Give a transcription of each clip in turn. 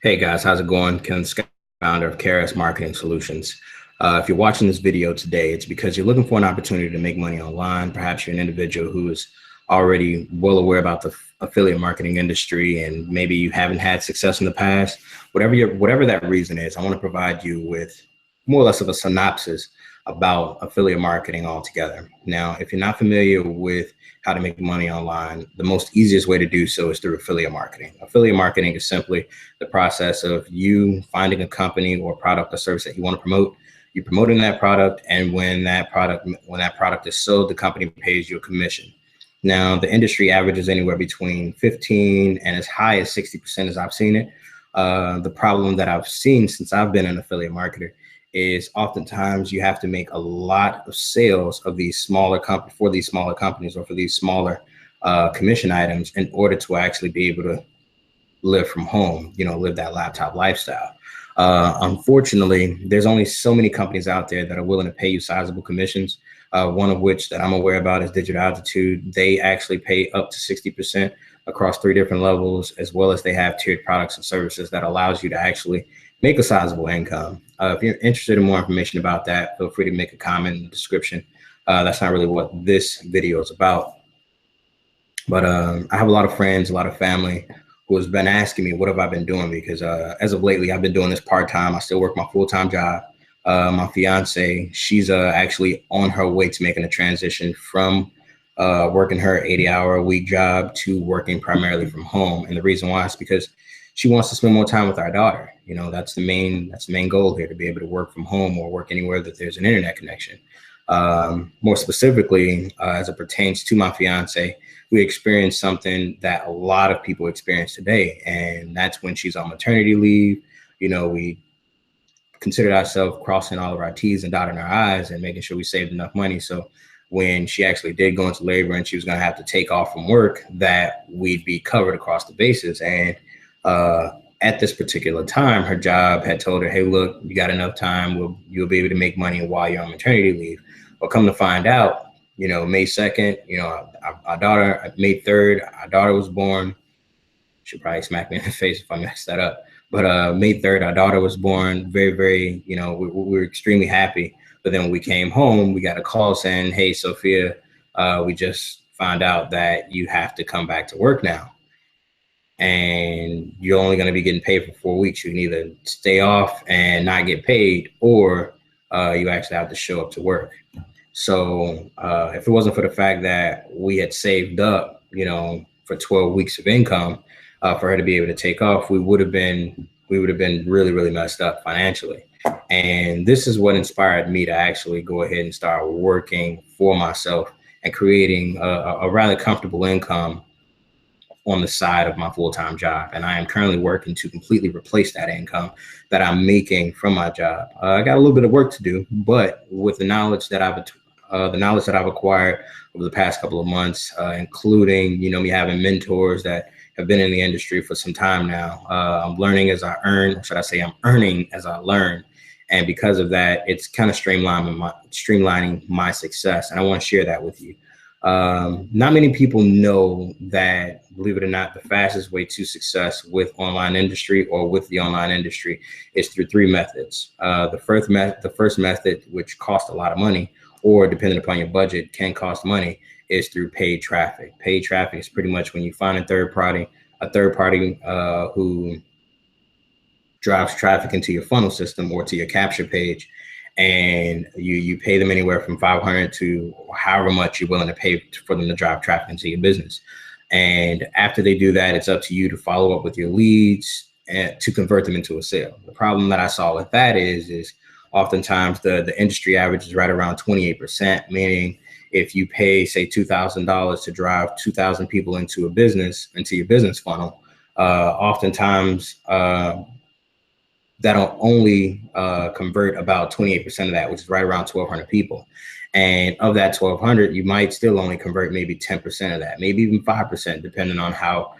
Hey guys, how's it going? Ken Scott, founder of KRS Marketing Solutions. If you're watching this video today, it's because you're looking for an opportunity to make money online. Perhaps you're an individual who is already well aware about the affiliate marketing industry, and maybe you haven't had success in the past. Whatever that reason is, I want to provide you with more or less of a synopsis about affiliate marketing altogether. Now, if you're not familiar with how to make money online, the most easiest way to do so is through affiliate marketing. Affiliate marketing is simply the process of you finding a company or product or service that you want to promote. You promoting that product, and when that product is sold, the company pays you a commission. Now, the industry averages anywhere between 15 and as high as 60% as I've seen it. The problem that I've seen since I've been an affiliate marketer is oftentimes you have to make a lot of sales of these smaller for these smaller companies or for these smaller commission items in order to actually be able to live from home, live that laptop lifestyle. Unfortunately, there's only so many companies out there that are willing to pay you sizable commissions. One of which that I'm aware about is Digital Altitude. They actually pay up to 60% across 3 different levels, as well as they have tiered products and services that allows you to actually make a sizable income. If you're interested in more information about that, feel free to make a comment in the description. That's not really what this video is about. But I have a lot of friends, a lot of family who has been asking me, what have I been doing? Because as of lately, I've been doing this part-time. I still work my full-time job. My fiance, she's actually on her way to making a transition from working her 80-hour-a-week job to working primarily from home. And the reason why is because she wants to spend more time with our daughter. That's the main goal here, to be able to work from home or work anywhere that there's an internet connection. More specifically, as it pertains to my fiance, we experienced something that a lot of people experience today, and that's when she's on maternity leave. We considered ourselves crossing all of our T's and dotting our I's and making sure we saved enough money. So when she actually did go into labor and she was going to have to take off from work, that we'd be covered across the bases. And at this particular time, her job had told her, hey, look, you got enough time. You'll be able to make money while you're on maternity leave. Well, come to find out, May 2nd, our daughter, May 3rd, our daughter was born. She'll probably smack me in the face if I mess that up. But May 3rd, our daughter was born. Very, very, we were extremely happy. But then when we came home, we got a call saying, hey, Sophia, we just found out that you have to come back to work now. And you're only going to be getting paid for 4 weeks. You can either stay off and not get paid, or you actually have to show up to work. So if it wasn't for the fact that we had saved up, for 12 weeks of income for her to be able to take off, we would have been really, really messed up financially. And this is what inspired me to actually go ahead and start working for myself and creating a rather comfortable income on the side of my full-time job. And I am currently working to completely replace that income that I'm making from my job. I got a little bit of work to do, but with the knowledge that I've acquired over the past couple of months, including, me having mentors that have been in the industry for some time now, I'm learning as I earn, or should I say I'm earning as I learn. And because of that, it's kind of streamlining my success. And I want to share that with you. Not many people know that, believe it or not, the fastest way to success with online industry or with the online industry is through 3 methods. The first method, which costs a lot of money, or depending upon your budget can cost money, is through paid traffic. Paid traffic is pretty much when you find a third party who drives traffic into your funnel system or to your capture page, and you pay them anywhere from $500 to however much you're willing to pay for them to drive traffic into your business. And after they do that, it's up to you to follow up with your leads and to convert them into a sale. The problem that I saw with that is oftentimes the industry average is right around 28%, meaning if you pay, say, $2,000 to drive 2,000 people into your business funnel, oftentimes that'll only convert about 28% of that, which is right around 1,200 people. And of that 1,200, you might still only convert maybe 10% of that, maybe even 5%, depending on how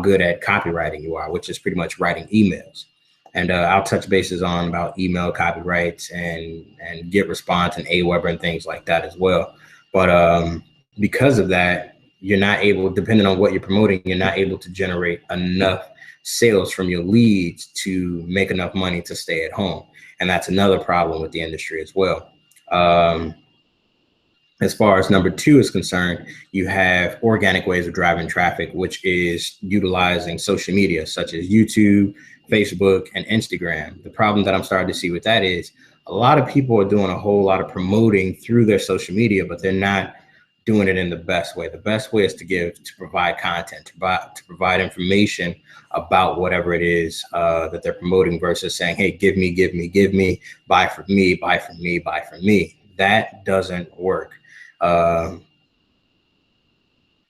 good at copywriting you are, which is pretty much writing emails. And I'll touch bases on about email copyrights and get response and Aweber and things like that as well. But because of that, you're not able, depending on what you're promoting, you're not able to generate enough sales from your leads to make enough money to stay at home. And that's another problem with the industry as well. As far as number two is concerned, you have organic ways of driving traffic, which is utilizing social media such as YouTube, Facebook, and Instagram. The problem that I'm starting to see with that is a lot of people are doing a whole lot of promoting through their social media, but they're not doing it in the best way. The best way is to provide content, to provide information about whatever it is that they're promoting versus saying, hey, give me, buy from me, buy from me, buy from me. That doesn't work.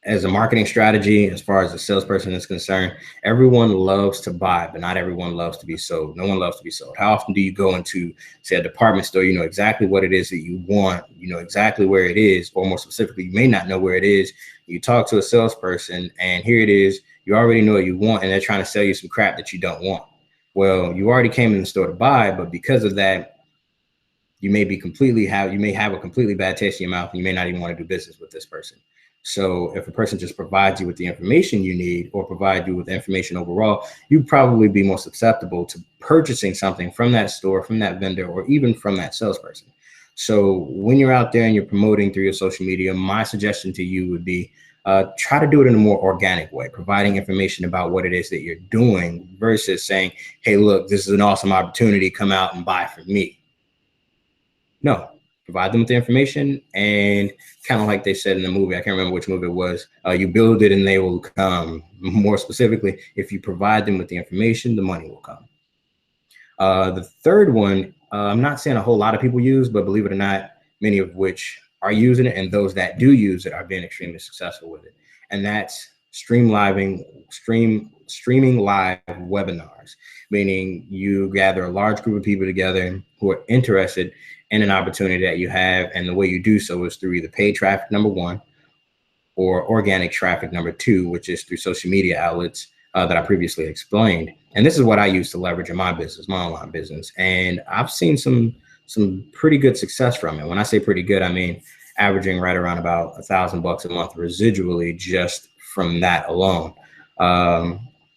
As a marketing strategy, as far as a salesperson is concerned, everyone loves to buy, but not everyone loves to be sold. No one loves to be sold. How often do you go into, say, a department store, you know exactly what it is that you want, you know exactly where it is, or more specifically, you may not know where it is. You talk to a salesperson and here it is, you already know what you want, and they're trying to sell you some crap that you don't want. Well, you already came in the store to buy, but because of that, you may have a completely bad taste in your mouth, and you may not even want to do business with this person. So if a person just provides you with the information you need, or provide you with information overall, you'd probably be more susceptible to purchasing something from that store, from that vendor, or even from that salesperson. So when you're out there and you're promoting through your social media, my suggestion to you would be try to do it in a more organic way, providing information about what it is that you're doing versus saying, hey, look, this is an awesome opportunity. Come out and buy from me. No, provide them with the information, and kind of like they said in the movie, I can't remember which movie it was, you build it and they will come. More specifically, if you provide them with the information, the money will come. The third one, I'm not saying a whole lot of people use, but believe it or not, many of which are using it, and those that do use it are being extremely successful with it. And that's streaming live webinars, meaning you gather a large group of people together who are interested in an opportunity that you have. And the way you do so is through either paid traffic, number one, or organic traffic, number two, which is through social media outlets that I previously explained. And this is what I use to leverage in my business, my online business. And I've seen some pretty good success from it. When I say pretty good, I mean averaging right around about $1,000 a month residually just from that alone.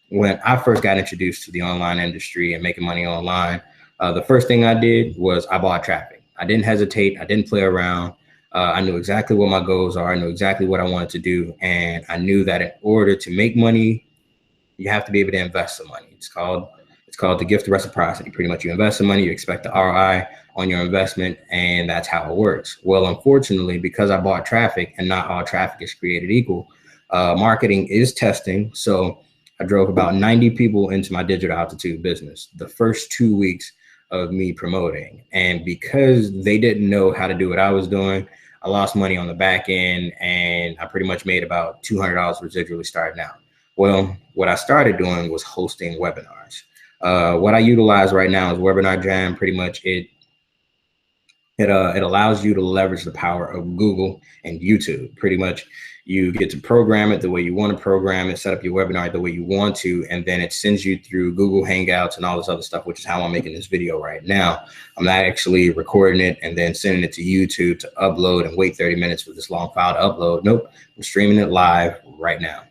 When I first got introduced to the online industry and making money online, the first thing I did was I bought traffic. I didn't hesitate. I didn't play around. I knew exactly what my goals are. I knew exactly what I wanted to do. And I knew that in order to make money, you have to be able to invest some money. It's called the gift of reciprocity. Pretty much you invest some money, you expect the ROI on your investment, and that's how it works. Well, unfortunately, because I bought traffic, and not all traffic is created equal, marketing is testing. So I drove about 90 people into my digital altitude business the first 2 weeks of me promoting. And because they didn't know how to do what I was doing, I lost money on the back end, and I pretty much made about $200 residually starting out. Well, what I started doing was hosting webinars. What I utilize right now is Webinar Jam. Pretty much it allows you to leverage the power of Google and YouTube. Pretty much you get to program it the way you want to program it, set up your webinar the way you want to, and then it sends you through Google Hangouts and all this other stuff, which is how I'm making this video right now. I'm not actually recording it and then sending it to YouTube to upload and wait 30 minutes for this long file to upload. Nope, I'm streaming it live right now.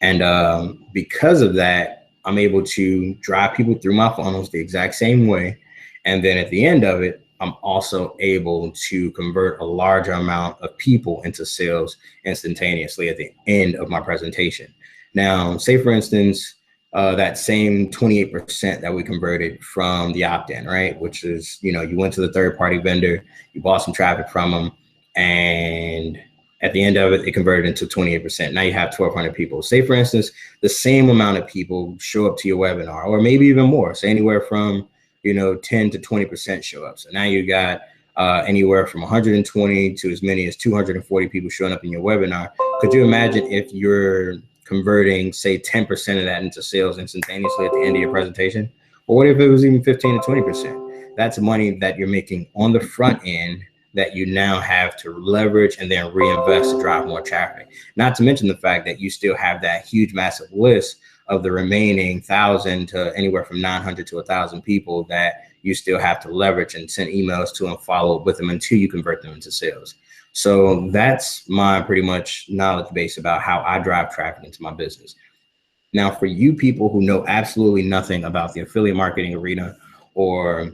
And because of that, I'm able to drive people through my funnels the exact same way. And then at the end of it, I'm also able to convert a larger amount of people into sales instantaneously at the end of my presentation. Now, say for instance, that same 28% that we converted from the opt-in, right? Which is, you went to the third-party vendor, you bought some traffic from them, and at the end of it, it converted into 28%. Now you have 1,200 people. Say for instance, the same amount of people show up to your webinar, or maybe even more. Say anywhere from 10 to 20% show up. So now you got anywhere from 120 to as many as 240 people showing up in your webinar. Could you imagine if you're converting, say, 10% of that into sales instantaneously at the end of your presentation? Or what if it was even 15 to 20%? That's money that you're making on the front end that you now have to leverage and then reinvest to drive more traffic. Not to mention the fact that you still have that huge, massive list of the remaining 1,000 to anywhere from 900 to 1,000 people that you still have to leverage and send emails to and follow up with them until you convert them into sales. So that's my pretty much knowledge base about how I drive traffic into my business. Now, for you people who know absolutely nothing about the affiliate marketing arena, or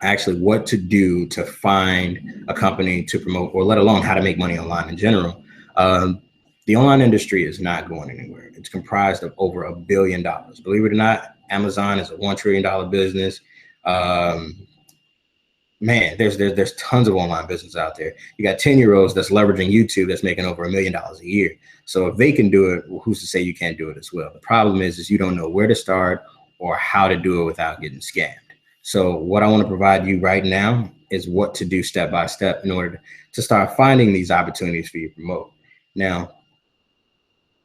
actually what to do to find a company to promote, or let alone how to make money online in general, um, the online industry is not going anywhere. It's comprised of over $1 billion. Believe it or not, Amazon is a $1 trillion business. Um, Man, there's tons of online business out there. You got 10-year-olds that's leveraging YouTube that's making over $1 million a year. So if they can do it, well, who's to say you can't do it as well? The problem is you don't know where to start or how to do it without getting scammed. So what I want to provide you right now is what to do step by step in order to start finding these opportunities for you to promote. Now,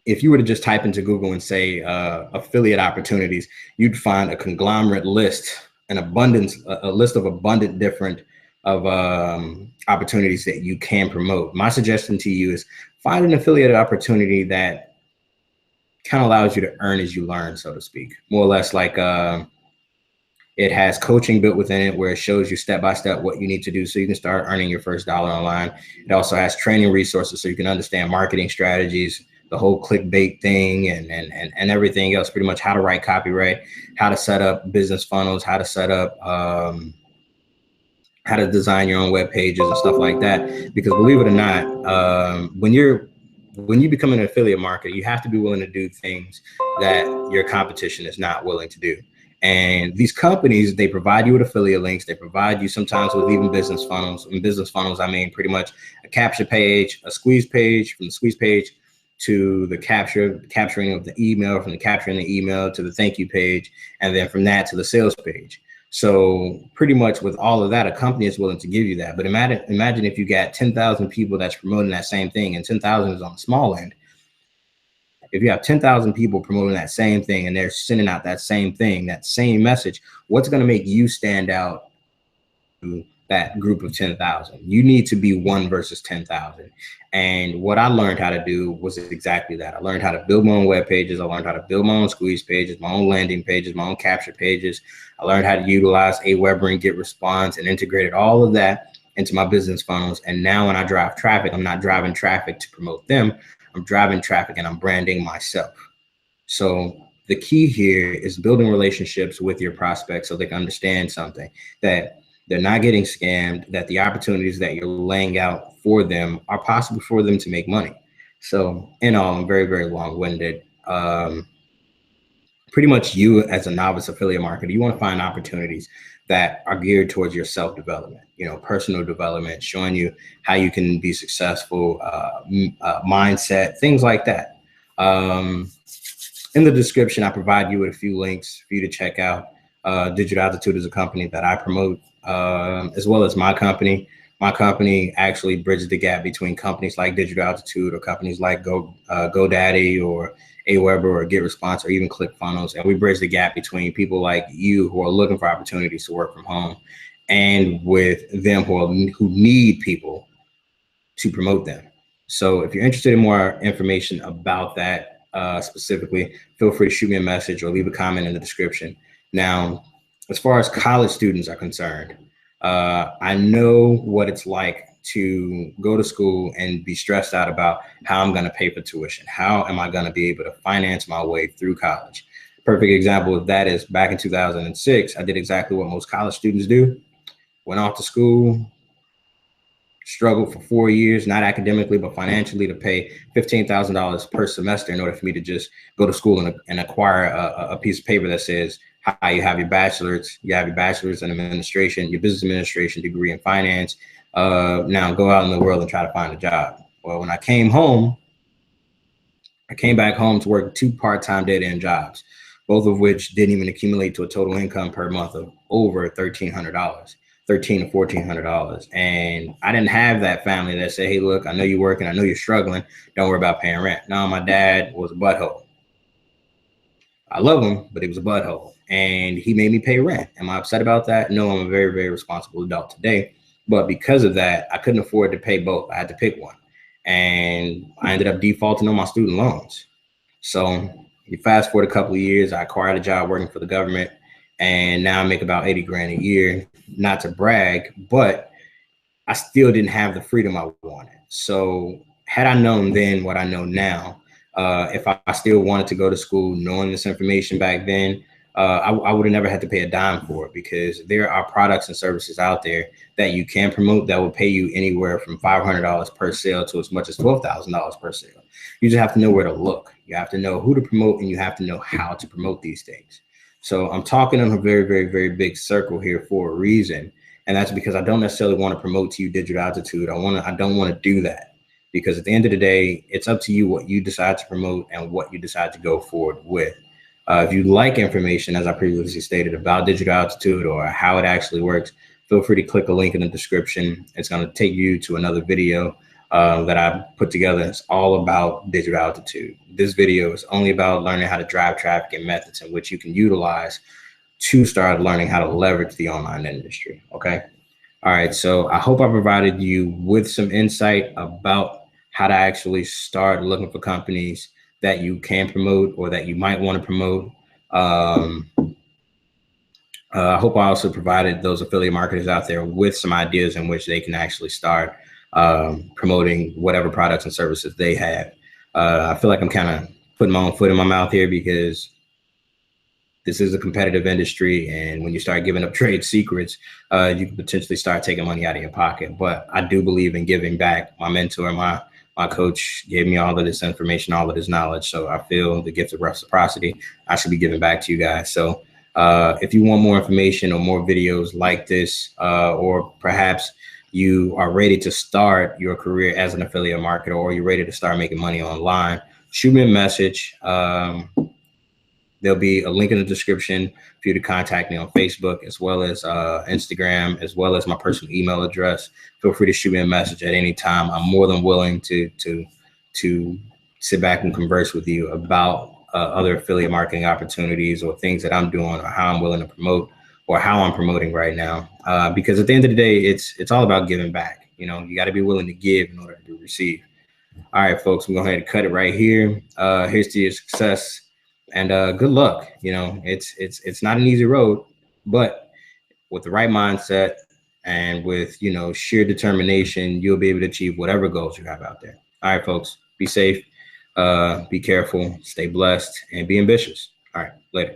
if you were to just type into Google and say affiliate opportunities, you'd find a conglomerate list, an abundance, a list of abundant different of opportunities that you can promote. My suggestion to you is find an affiliate opportunity that kind of allows you to earn as you learn, so to speak. More or less like it has coaching built within it where it shows you step by step what you need to do so you can start earning your first dollar online. It also has training resources so you can understand marketing strategies, the whole clickbait thing, and everything else, pretty much how to write copyright, how to set up business funnels, how to set up how to design your own web pages and stuff like that. Because believe it or not, when you become an affiliate marketer, you have to be willing to do things that your competition is not willing to do. And these companies, they provide you with affiliate links. They provide you sometimes with even business funnels. In business funnels, I mean pretty much a capture page, a squeeze page, from the squeeze page to the capturing of the email, from the capturing the email to the thank you page, and then from that to the sales page. So pretty much with all of that, a company is willing to give you that. But imagine if you got 10,000 people that's promoting that same thing, and 10,000 is on the small end. If you have 10,000 people promoting that same thing and they're sending out that same thing, that same message, what's going to make you stand out to that group of 10,000? You need to be 1 versus 10,000. And what I learned how to do was exactly that. I learned how to build my own web pages. I learned how to build my own squeeze pages, my own landing pages, my own capture pages. I learned how to utilize Aweber and GetResponse and integrated all of that into my business funnels. And now when I drive traffic, I'm not driving traffic to promote them. I'm driving traffic and I'm branding myself. So the key here is building relationships with your prospects so they can understand something, that they're not getting scammed, that the opportunities that you're laying out for them are possible for them to make money. So in all, I'm very, very long-winded. Pretty much you as a novice affiliate marketer, you want to find opportunities that are geared towards your self-development, personal development, showing you how you can be successful, mindset, things like that. In the description, I provide you with a few links for you to check out. Digital Altitude is a company that I promote, as well as my company. My company actually bridges the gap between companies like Digital Altitude or companies like GoDaddy or Aweber or GetResponse or even ClickFunnels. And we bridge the gap between people like you who are looking for opportunities to work from home and with them who need people to promote them. So if you're interested in more information about that specifically, feel free to shoot me a message or leave a comment in the description. Now, as far as college students are concerned, I know what it's like to go to school and be stressed out about how I'm going to pay for tuition. How am I going to be able to finance my way through college? Perfect example of that is back in 2006, I did exactly what most college students do. Went off to school, struggled for 4 years, not academically, but financially, to pay $15,000 per semester in order for me to just go to school and acquire a piece of paper that says, hi, you have your bachelor's, in administration, your business administration degree in finance. Now go out in the world and try to find a job. Well, when I came back home to work 2 part-time dead-end jobs, both of which didn't even accumulate to a total income per month of over $1,300, $1,300 to $1,400. And I didn't have that family that said, hey, look, I know you're working, I know you're struggling, don't worry about paying rent. No, my dad was a butthole. I love him, but he was a butthole, and he made me pay rent. Am I upset about that? No, I'm a very, very responsible adult today. But because of that, I couldn't afford to pay both. I had to pick one. And I ended up defaulting on my student loans. So you fast forward a couple of years, I acquired a job working for the government, and now I make about 80 grand a year. Not to brag, but I still didn't have the freedom I wanted. So had I known then what I know now, if I still wanted to go to school, knowing this information back then, I would have never had to pay a dime for it, because there are products and services out there that you can promote that will pay you anywhere from $500 per sale to as much as $12,000 per sale. You just have to know where to look. You have to know who to promote, and you have to know how to promote these things. So I'm talking on a very, very, very big circle here for a reason. And that's because I don't necessarily want to promote to you digital altitude. I don't want to do that, because at the end of the day, it's up to you what you decide to promote and what you decide to go forward with. If you like information, as I previously stated, about digital altitude or how it actually works, feel free to click a link in the description. It's going to take you to another video that I put together. It's all about digital altitude. This video is only about learning how to drive traffic and methods in which you can utilize to start learning how to leverage the online industry. Okay. All right. So I hope I provided you with some insight about how to actually start looking for companies that you can promote or that you might want to promote. I hope I also provided those affiliate marketers out there with some ideas in which they can actually start promoting whatever products and services they have. I feel like I'm kind of putting my own foot in my mouth here, because this is a competitive industry, and when you start giving up trade secrets, you can potentially start taking money out of your pocket. But I do believe in giving back. My mentor, my coach, gave me all of this information, all of this knowledge. So I feel the gift of reciprocity, I should be giving back to you guys. So if you want more information or more videos like this, or perhaps you are ready to start your career as an affiliate marketer, or you're ready to start making money online, shoot me a message. There'll be a link in the description for you to contact me on Facebook, as well as Instagram, as well as my personal email address. Feel free to shoot me a message at any time. I'm more than willing to sit back and converse with you about other affiliate marketing opportunities, or things that I'm doing, or how I'm willing to promote, or how I'm promoting right now. Because at the end of the day, it's all about giving back. You know, you got to be willing to give in order to receive. All right, folks, we're going to go ahead and cut it right here. Here's to your success. And good luck. You know, it's not an easy road, but with the right mindset and with, you know, sheer determination, you'll be able to achieve whatever goals you have out there. All right, folks, be safe, be careful, stay blessed, and be ambitious. All right, later.